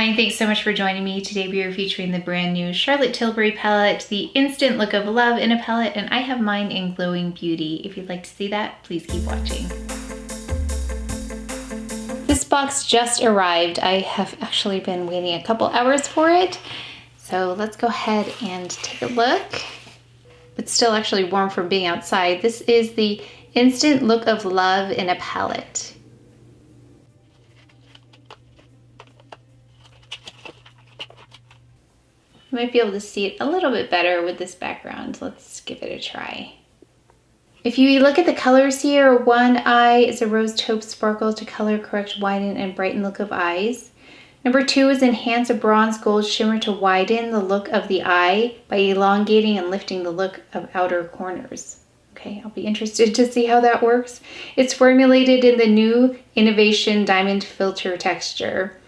and thanks so much for joining me. Today we are featuring the brand new Charlotte Tilbury palette, the Instant Look of Love in a palette, and I have mine in Glowing Beauty. If you'd like to see that, please keep watching. This box just arrived. I have actually been waiting a couple hours for it. So let's go ahead and take a look. It's still actually warm from being outside. This is the Instant Look of Love in a palette. You might be able to see it a little bit better with this background. Let's give it a try. If you look at the colors here, one eye is a rose taupe sparkle to color correct, widen, and brighten look of eyes. Number 2 is enhance a bronze gold shimmer to widen the look of the eye by elongating and lifting the look of outer corners. Okay, I'll be interested to see how that works. It's formulated in the new Innovation Diamond Filter texture.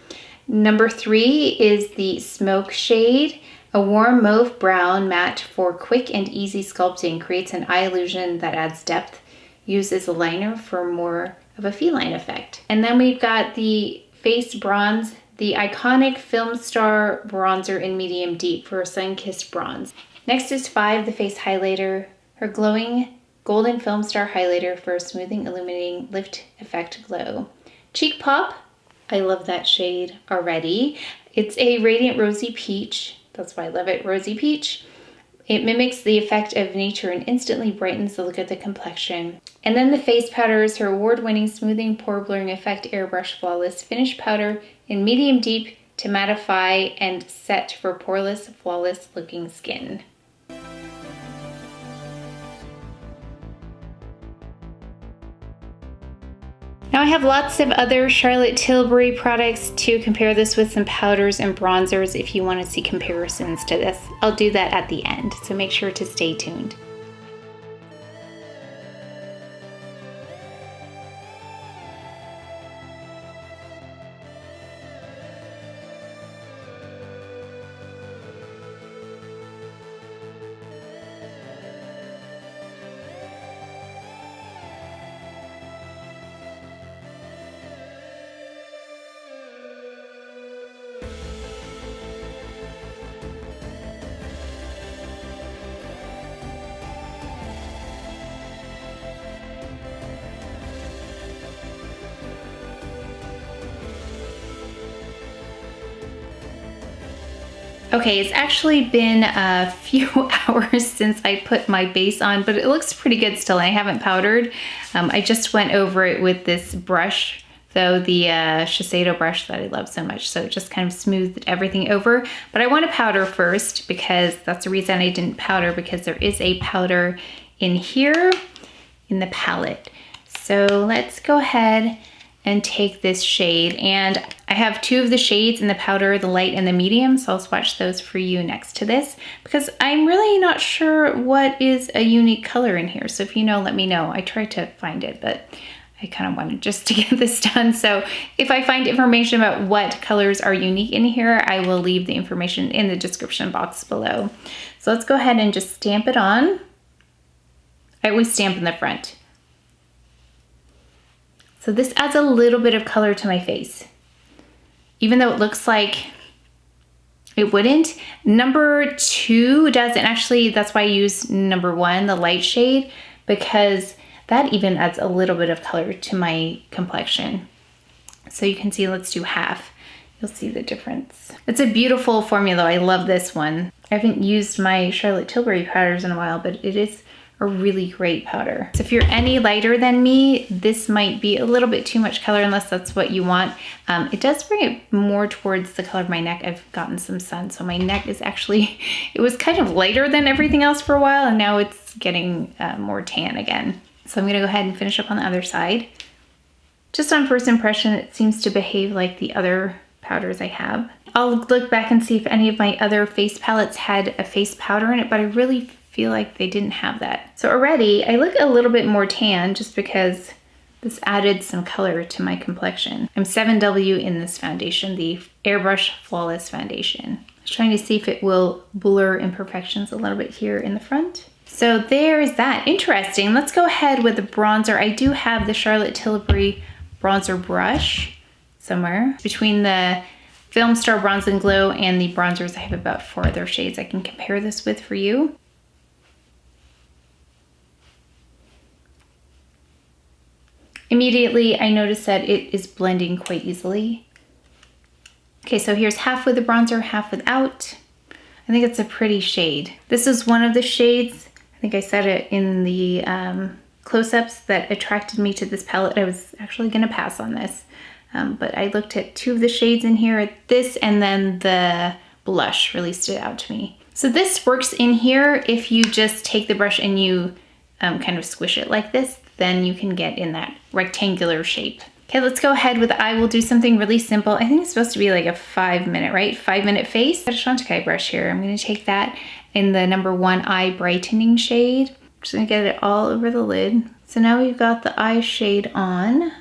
Number 3 is the Smoke shade. A warm mauve brown matte for quick and easy sculpting, creates an eye illusion that adds depth. Uses a liner for more of a feline effect. And then we've got the Face Bronze, the iconic Film Star bronzer in medium deep for a sun-kissed bronze. Next is 5, the Face Highlighter, her glowing golden Film Star highlighter for a smoothing, illuminating, lift effect glow. Cheek Pop, I love that shade already. It's a radiant rosy peach. That's why I love it, rosy peach. It mimics the effect of nature and instantly brightens the look of the complexion. And then the face powder is her award-winning smoothing pore blurring effect airbrush flawless finish powder in medium deep to mattify and set for poreless, flawless looking skin. Now I have lots of other Charlotte Tilbury products to compare this with, some powders and bronzers if you want to see comparisons to this. I'll do that at the end, so make sure to stay tuned. Okay, it's actually been a few hours since I put my base on, but it looks pretty good still. I haven't powdered. I just went over it with this brush, though, the Shiseido brush that I love so much. So it just kind of smoothed everything over. But I want to powder first because that's the reason I didn't powder, because there is a powder in here in the palette. So let's go ahead and take this shade, and I have 2 of the shades in the powder, the light and the medium, so I'll swatch those for you next to this because I'm really not sure what is a unique color in here. So if you know, let me know. I tried to find it, but I kind of wanted just to get this done. So if I find information about what colors are unique in here, I will leave the information in the description box below. So let's go ahead and just stamp it on. I always stamp in the front. So this adds a little bit of color to my face. Even though it looks like it wouldn't. Number 2 doesn't actually, that's why I use number 1, the light shade, because that even adds a little bit of color to my complexion. So you can see, let's do half. You'll see the difference. It's a beautiful formula. I love this one. I haven't used my Charlotte Tilbury powders in a while, but it is a really great powder. So if you're any lighter than me, this might be a little bit too much color unless that's what you want. It does bring it more towards the color of my neck. I've gotten some sun, so my neck is actually, it was kind of lighter than everything else for a while, and now it's getting more tan again. So I'm gonna go ahead and finish up on the other side. Just on first impression, it seems to behave like the other powders I have. I'll look back and see if any of my other face palettes had a face powder in it, but I really feel like they didn't have that. So already I look a little bit more tan just because this added some color to my complexion. I'm 7W in this foundation, the Airbrush Flawless Foundation. I was trying to see if it will blur imperfections a little bit here in the front. So there's that. Interesting. Let's go ahead with the bronzer. I do have the Charlotte Tilbury bronzer brush somewhere between the Film Star Bronze and Glow and the bronzers. I have about 4 other shades I can compare this with for you. Immediately, I noticed that it is blending quite easily. Okay, so here's half with the bronzer, half without. I think it's a pretty shade. This is one of the shades, I think I said it in the close-ups, that attracted me to this palette. I was actually gonna pass on this, but I looked at 2 of the shades in here, this and then the blush really stood out to me. So this works in here if you just take the brush and you kind of squish it like this, then you can get in that rectangular shape. Okay, let's go ahead with, I will do something really simple. I think it's supposed to be like a 5-minute, right? 5-minute face. Got a Chantecaille brush here. I'm gonna take that in the number 1 eye brightening shade. I'm just gonna get it all over the lid. So now we've got the eye shade on.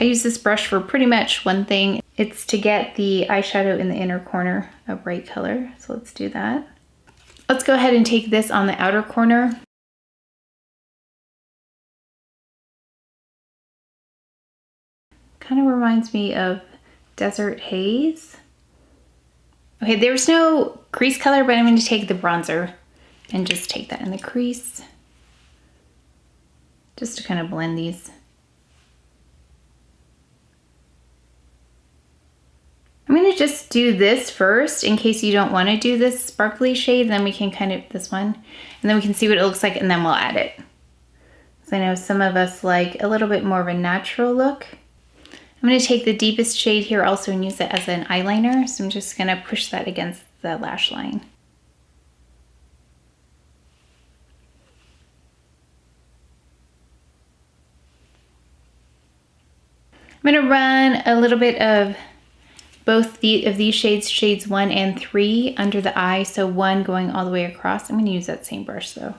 I use this brush for pretty much one thing. It's to get the eyeshadow in the inner corner a bright color. So let's do that. Let's go ahead and take this on the outer corner. Kind of reminds me of Desert Haze. Okay, there's no crease color, but I'm going to take the bronzer and just take that in the crease. Just to kind of blend these. I'm going to just do this first in case you don't want to do this sparkly shade. Then we can kind of, this one, and then we can see what it looks like and then we'll add it. So I know some of us like a little bit more of a natural look. I'm going to take the deepest shade here also and use it as an eyeliner. So I'm just going to push that against the lash line. I'm going to run a little bit of both of these shades, shades 1 and 3, under the eye. So 1 going all the way across. I'm going to use that same brush though.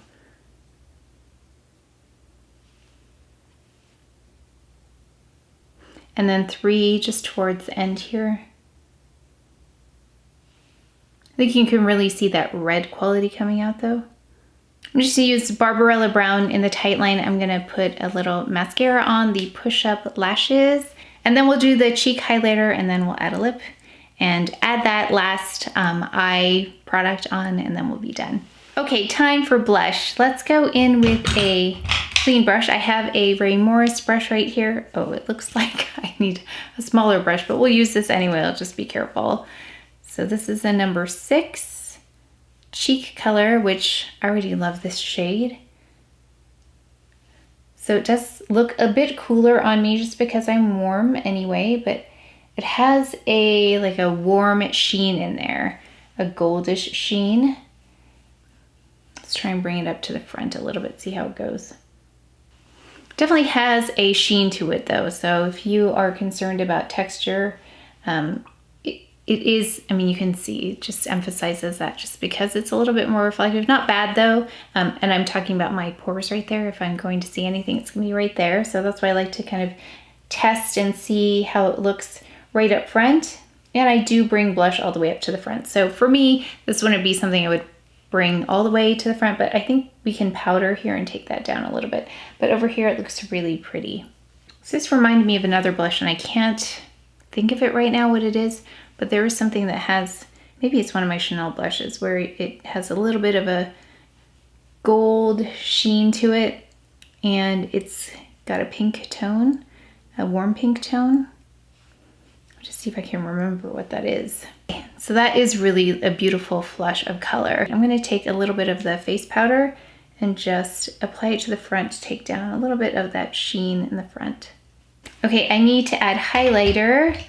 And then 3 just towards the end here. I think you can really see that red quality coming out though. I'm just gonna use Barbarella Brown in the tight line. I'm gonna put a little mascara on the push-up lashes, and then we'll do the cheek highlighter, and then we'll add a lip and add that last eye product on, and then we'll be done. Okay, time for blush. Let's go in with a clean brush. I have a Ray Morris brush right here. Oh, it looks like I need a smaller brush, but we'll use this anyway. I'll just be careful. So this is a number 6 cheek color, which I already love this shade. So it does look a bit cooler on me just because I'm warm anyway, but it has a like a warm sheen in there, a goldish sheen. Let's try and bring it up to the front a little bit, see how it goes. Definitely has a sheen to it though, so if you are concerned about texture, it is, I mean, you can see, it just emphasizes that just because it's a little bit more reflective. Not bad though, and I'm talking about my pores right there. If I'm going to see anything, it's gonna be right there. So that's why I like to kind of test and see how it looks right up front. And I do bring blush all the way up to the front. So for me, this wouldn't be something I would bring all the way to the front, but I think we can powder here and take that down a little bit. But over here, it looks really pretty. So this reminded me of another blush, and I can't think of it right now what it is, but there is something that has, maybe it's one of my Chanel blushes, where it has a little bit of a gold sheen to it, and it's got a pink tone, a warm pink tone. I'll just see if I can remember what that is. So that is really a beautiful flush of color. I'm gonna take a little bit of the face powder and just apply it to the front to take down a little bit of that sheen in the front. Okay, I need to add highlighter.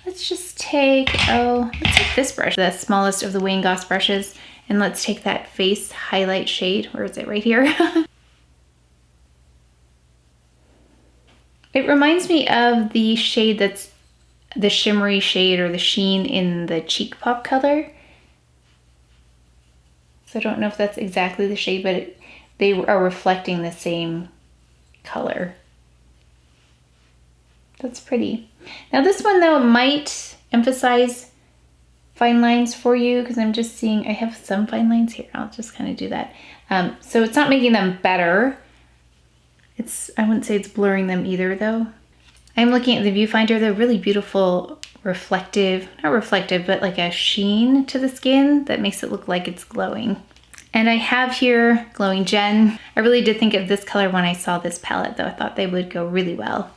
Let's just take, let's take this brush, the smallest of the Wayne Goss brushes, and let's take that face highlight shade. Where is it? Right here. It reminds me of the shade that's the shimmery shade or the sheen in the Cheek Pop color. So I don't know if that's exactly the shade, but they are reflecting the same color. That's pretty. Now this one though might emphasize fine lines for you, because I'm just seeing I have some fine lines here. I'll just kind of do that. So it's not making them better. I wouldn't say it's blurring them either though. I'm looking at the viewfinder. They're really beautiful reflective, not reflective, but like a sheen to the skin that makes it look like it's glowing. And I have here Glowing Gen. I really did think of this color when I saw this palette though. I thought they would go really well.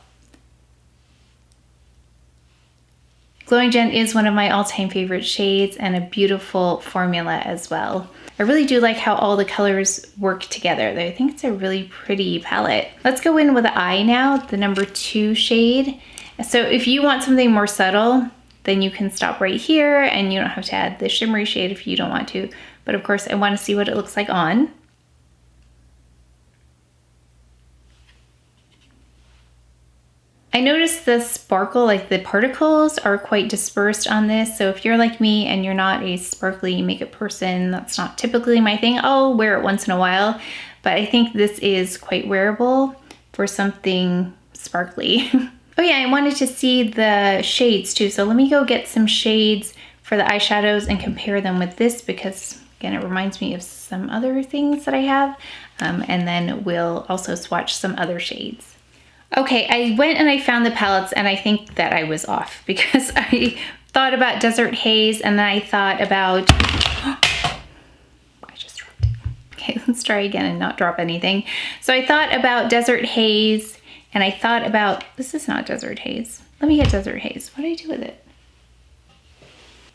Glowing Gen is one of my all-time favorite shades and a beautiful formula as well. I really do like how all the colors work together. I think it's a really pretty palette. Let's go in with the eye now, the number 2 shade. So if you want something more subtle, then you can stop right here and you don't have to add the shimmery shade if you don't want to. But of course, I want to see what it looks like on. I noticed the sparkle, like the particles are quite dispersed on this. So if you're like me and you're not a sparkly makeup person, that's not typically my thing. I'll wear it once in a while, but I think this is quite wearable for something sparkly. Oh yeah, I wanted to see the shades too. So let me go get some shades for the eyeshadows and compare them with this because again, it reminds me of some other things that I have. And then we'll also swatch some other shades. Okay, I went and I found the palettes and I think that I was off because I thought about Desert Haze and then I thought about, I just dropped it. Okay, let's try again and not drop anything. So I thought about Desert Haze and I thought about, this is not Desert Haze. Let me get Desert Haze. What do I do with it?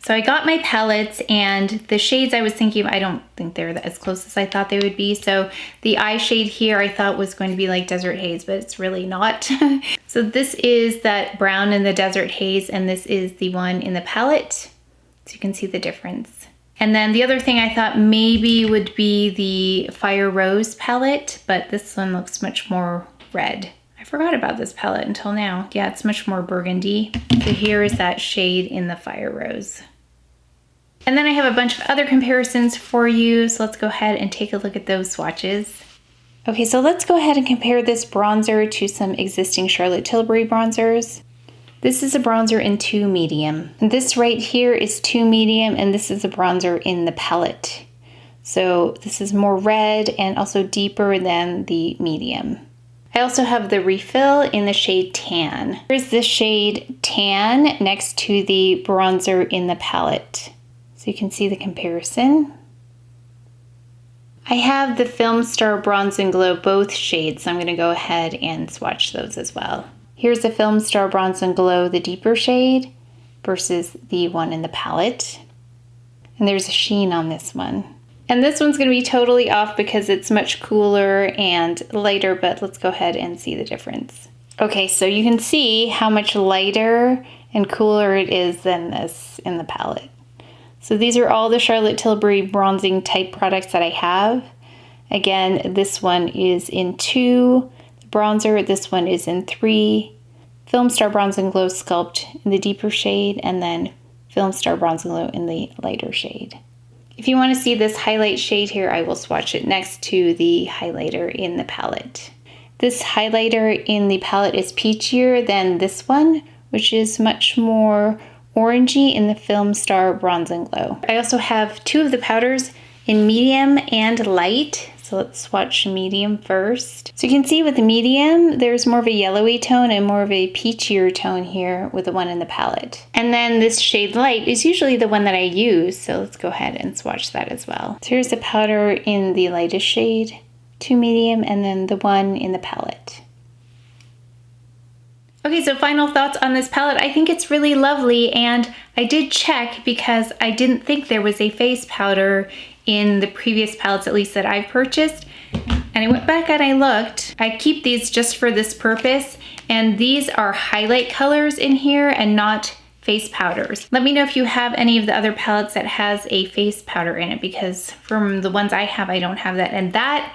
So I got my palettes and the shades I was thinking of, I don't think they're as close as I thought they would be. So the eye shade here I thought was going to be like Desert Haze, but it's really not. So this is that brown in the Desert Haze and this is the one in the palette. So you can see the difference. And then the other thing I thought maybe would be the Fire Rose palette, but this one looks much more red. I forgot about this palette until now. Yeah, it's much more burgundy. So here is that shade in the Fire Rose. And then I have a bunch of other comparisons for you. So let's go ahead and take a look at those swatches. Okay, so let's go ahead and compare this bronzer to some existing Charlotte Tilbury bronzers. This is a bronzer in 2 medium. And this right here is 2 medium and this is a bronzer in the palette. So this is more red and also deeper than the medium. I also have the refill in the shade Tan. Here's the shade Tan next to the bronzer in the palette. So you can see the comparison. I have the Film Star Bronze and Glow, both shades, so I'm gonna go ahead and swatch those as well. Here's the Film Star Bronze and Glow, the deeper shade, versus the one in the palette. And there's a sheen on this one. And this one's gonna be totally off because it's much cooler and lighter, but let's go ahead and see the difference. Okay, so you can see how much lighter and cooler it is than this in the palette. So these are all the Charlotte Tilbury bronzing type products that I have. Again, this one is in 2 bronzer, this one is in 3. Film Star Bronze and Glow Sculpt in the deeper shade, and then Film Star Bronze and Glow in the lighter shade. If you want to see this highlight shade here, I will swatch it next to the highlighter in the palette. This highlighter in the palette is peachier than this one, which is much more orangey in the Film Star Bronze and Glow. I also have 2 of the powders in medium and light. So let's swatch medium first. So you can see with the medium, there's more of a yellowy tone and more of a peachier tone here with the one in the palette. And then this shade light is usually the one that I use. So let's go ahead and swatch that as well. So here's the powder in the lightest shade, 2 medium, and then the one in the palette. Okay, so final thoughts on this palette. I think it's really lovely, and I did check because I didn't think there was a face powder in the previous palettes, at least that I've purchased. And I went back and I looked. I keep these just for this purpose, and these are highlight colors in here and not face powders. Let me know if you have any of the other palettes that has a face powder in it, because from the ones I have, I don't have that. And that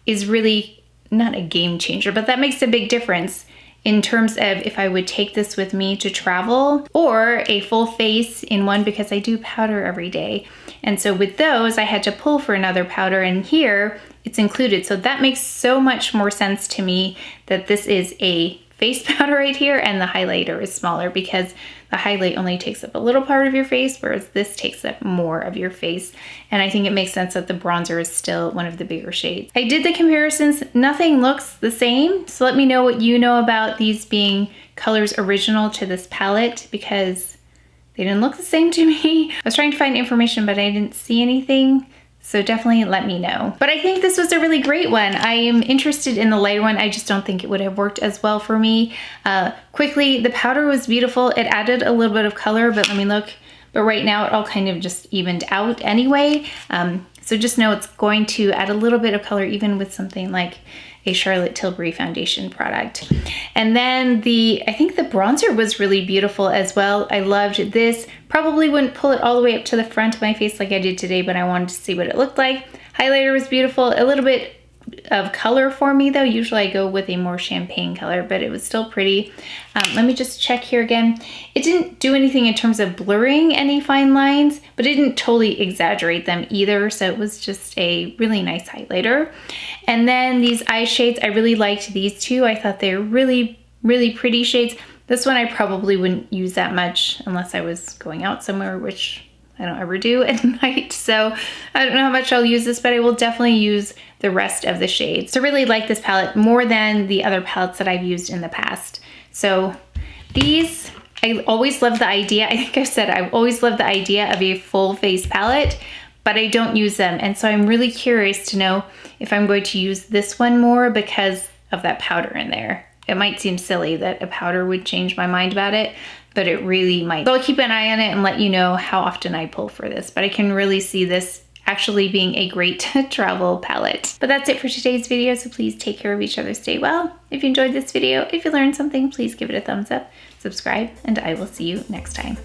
is really not a game changer, but that makes a big difference in terms of if I would take this with me to travel, or a full face in one, because I do powder every day. And so with those, I had to pull for another powder, and here it's included. So that makes so much more sense to me that this is a face powder right here and the highlighter is smaller, because the highlight only takes up a little part of your face, whereas this takes up more of your face. And I think it makes sense that the bronzer is still one of the bigger shades. I did the comparisons, nothing looks the same. So let me know what you know about these being colors original to this palette, because They didn't look the same to me. I was trying to find information, but I didn't see anything. So definitely let me know. But I think this was a really great one. I am interested in the lighter one. I just don't think it would have worked as well for me. Quickly, the powder was beautiful. It added a little bit of color, but let me look. But right now it all kind of just evened out anyway. So just know it's going to add a little bit of color even with something like a Charlotte Tilbury foundation product. And then I think the bronzer was really beautiful as well. I loved this. Probably wouldn't pull it all the way up to the front of my face like I did today, but I wanted to see what it looked like. Highlighter was beautiful. A little bit of color for me though. Usually I go with a more champagne color, but it was still pretty. Let me just check here again. It didn't do anything in terms of blurring any fine lines, but it didn't totally exaggerate them either. So it was just a really nice highlighter. And then these eye shades, I really liked these two. I thought they were really, really pretty shades. This one I probably wouldn't use that much unless I was going out somewhere, which I don't ever do at night. So I don't know how much I'll use this, but I will definitely use the rest of the shades. So I really like this palette more than the other palettes that I've used in the past. So these, I always love the idea. I think I said I've always loved the idea of a full face palette, but I don't use them. And so I'm really curious to know if I'm going to use this one more because of that powder in there. It might seem silly that a powder would change my mind about it, but it really might. So I'll keep an eye on it and let you know how often I pull for this, but I can really see this actually being a great travel palette. But that's it for today's video, so please take care of each other, stay well. If you enjoyed this video, if you learned something, please give it a thumbs up, subscribe, and I will see you next time.